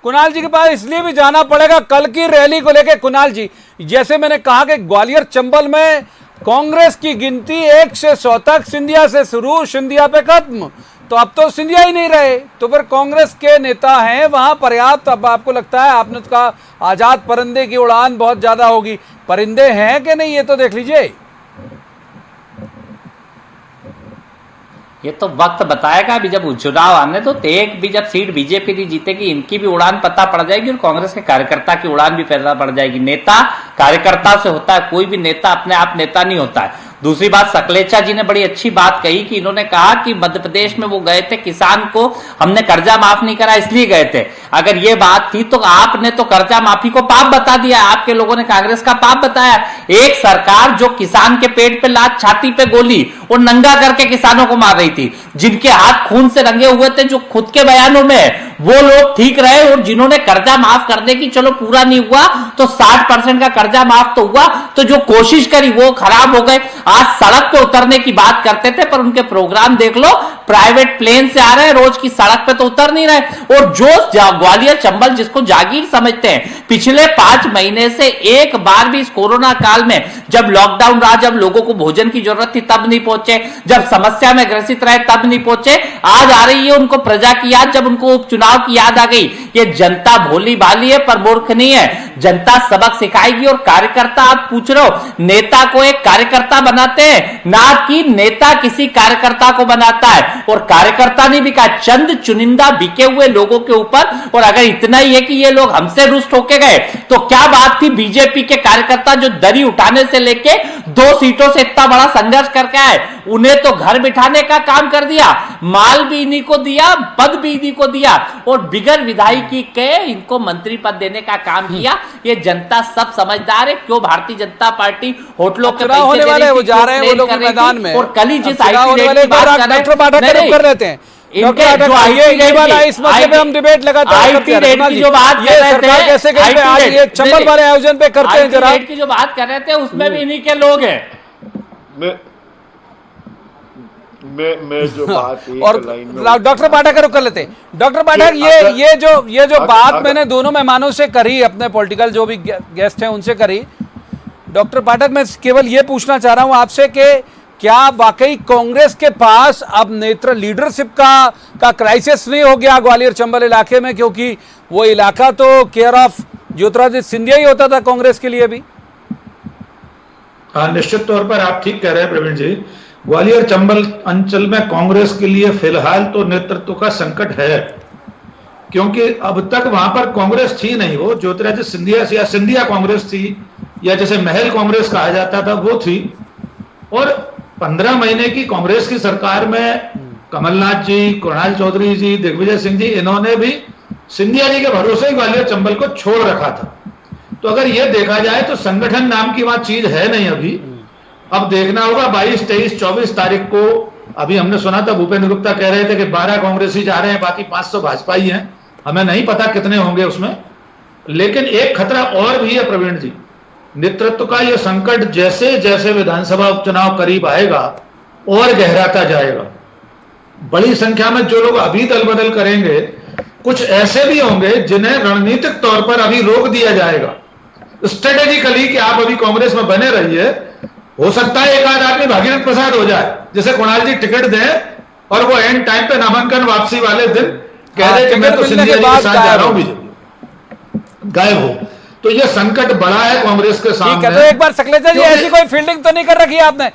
कुणाल जी के पास इसलिए भी जाना पड़ेगा कल की रैली को लेकर। कुणाल जी, जैसे मैंने कहा कि ग्वालियर चंबल में कांग्रेस की गिनती 1 से 100 तक सिंधिया से शुरू, सिंधिया पे खत्म, तो अब तो सिंधिया ही नहीं रहे, तो फिर कांग्रेस के नेता हैं वहां पर्याप्त। अब आपको लगता है, आपने तो कहा आजाद परिंदे की उड़ान बहुत ज्यादा होगी, परिंदे हैं कि नहीं ये तो देख लीजिए। ये तो वक्त बताएगा। अभी जब चुनाव आने तो एक भी जब सीट बीजेपी नहीं जीतेगी, इनकी भी उड़ान पता पड़ जाएगी और कांग्रेस के कार्यकर्ता की उड़ान भी पता पड़ जाएगी। नेता कार्यकर्ता से होता है, कोई भी नेता अपने आप नेता नहीं होता है। दूसरी बात, सकलेचा जी ने बड़ी अच्छी बात कही कि इन्होंने कहा कि मध्य प्रदेश में वो गए थे, किसान को हमने कर्जा माफ नहीं करा इसलिए गए थे। अगर ये बात थी तो आपने तो कर्जा माफी को पाप बता दिया, आपके लोगों ने कांग्रेस का पाप बताया। एक सरकार जो किसान के पेट पे लात, छाती पे गोली और नंगा करके किसानों को मार रही थी, जिनके हाथ खून से रंगे हुए थे, जो खुद के बयानों में वो लोग ठीक रहे, और जिन्होंने कर्जा माफ करने की, चलो पूरा नहीं हुआ तो 60% का कर्जा माफ तो हुआ, तो जो कोशिश करी वो खराब हो गए। आज सड़क पे उतरने की बात करते थे, पर उनके प्रोग्राम देख लो, प्राइवेट प्लेन से आ रहे हैं, रोज की सड़क पे तो उतर नहीं रहे। और जो ग्वालियर चंबल जिसको जागीर समझते हैं, पिछले 5 महीने से एक बार भी इस कोरोना काल में, जब लॉकडाउन रहा, जब लोगों को भोजन की जरूरत थी तब नहीं पहुंचे, जब समस्या में ग्रसित रहे तब नहीं पहुंचे। आज आ रही है उनको प्रजा की याद, जब उनको उपचुनाव की याद आ गई। ये जनता भोली भाली है पर मूर्ख नहीं है, जनता सबक सिखाएगी। और कार्यकर्ता, आप पूछ रहे हो, नेता को एक कार्यकर्ता बनाते हैं, ना कि नेता किसी कार्यकर्ता को बनाता है। और कार्यकर्ता ने भी कहा, चंद चुनिंदा बिके हुए लोगों के ऊपर। और अगर इतना ही है कि ये लोग हमसे रुष्ट होके गए, तो क्या बात थी बीजेपी के कार्यकर्ता जो दरी उठाने से लेके 2 सीटों से इतना बड़ा संघर्ष करके आए, उन्हें तो घर बिठाने का काम कर दिया, माल भी इन्हीं को दिया, पद भी इन्हीं को दिया, और बिगर विधायकी के इनको मंत्री पद देने का काम किया। ये जनता सब समझदार है। क्यों भारतीय जनता पार्टी होटलों के पैसे होने वाले वो जा रहे हैं, वो लोग मैदान में, और कल ही जिस कर लेते हैं इस मसले पे हम डिबेट लगातार करते हैं। जो बात कर रहे थे, ये चंबल वाले आयोजन पे करते हैं, जरा की जो बात कर रहे थे उसमें भी इन्हीं के लोग हैं। मैं जो बात और डॉक्टर पाठक कर लेते हैं। डॉक्टर पाठक, ये जो बात मैंने दोनों मेहमानों से करी, अपने पॉलिटिकल जो भी गेस्ट हैं उनसे करी, डॉक्टर पाठक मैं केवल ये पूछना चाह रहा हूं आपसे कि क्या वाकई कांग्रेस के पास अब नेत्र लीडरशिप का क्राइसिस नहीं हो गया ग्वालियर चंबल इलाके में, क्योंकि वो इलाका तो केयर ऑफ ज्योतिरादित्य सिंधिया ही होता था कांग्रेस के लिए भी। हाँ, निश्चित तौर पर आप ठीक कह रहे हैं प्रवीण जी। ग्वालियर चंबल अंचल में कांग्रेस के लिए फिलहाल तो नेतृत्व का संकट है, क्योंकि अब तक वहां पर कांग्रेस थी नहीं। वो ज्योतिरादित्य सिंधिया या सिंधिया कांग्रेस थी, या जैसे महल कांग्रेस कहा जाता था, वो थी। और 15 महीने की कांग्रेस की सरकार में कमलनाथ जी, कुणाल चौधरी जी, दिग्विजय सिंह जी, इन्होंने भी सिंधिया जी के भरोसे ग्वालियर चंबल को छोड़ रखा था। तो अगर यह देखा जाए तो संगठन नाम की वहां चीज है नहीं अभी। अब देखना होगा 22, 23, 24 तारीख को। अभी हमने सुना था भूपेंद्र गुप्ता कह रहे थे कि 12 कांग्रेसी जा रहे हैं, बाकी 500 भाजपाई हैं। हमें नहीं पता कितने होंगे उसमें। लेकिन एक खतरा और भी है प्रवीण जी, नेतृत्व का यह संकट जैसे जैसे विधानसभा उपचुनाव करीब आएगा और गहराता जाएगा। बड़ी संख्या में जो लोग अभी दल बदल करेंगे, कुछ ऐसे भी होंगे जिन्हें रणनीतिक तौर पर अभी रोक दिया जाएगा, स्ट्रेटेजिकली, कि आप अभी कांग्रेस में बने रहिए। हो सकता है एक आध आदमी भागीरथ प्रसाद हो जाए, जैसे कुणाल जी टिकट दें और वो एंड टाइम पे नामांकन वापसी वाले दिन कह रहे कि मैं तो सिंधिया जी के साथ जा रहा हूं, बीजेपी गायब हो। तो ये संकट बड़ा है कांग्रेस के सामने। ठीक है, तो एक बार सकलेचा जी, ऐसी कोई फील्डिंग तो नहीं कर रखी है आपने?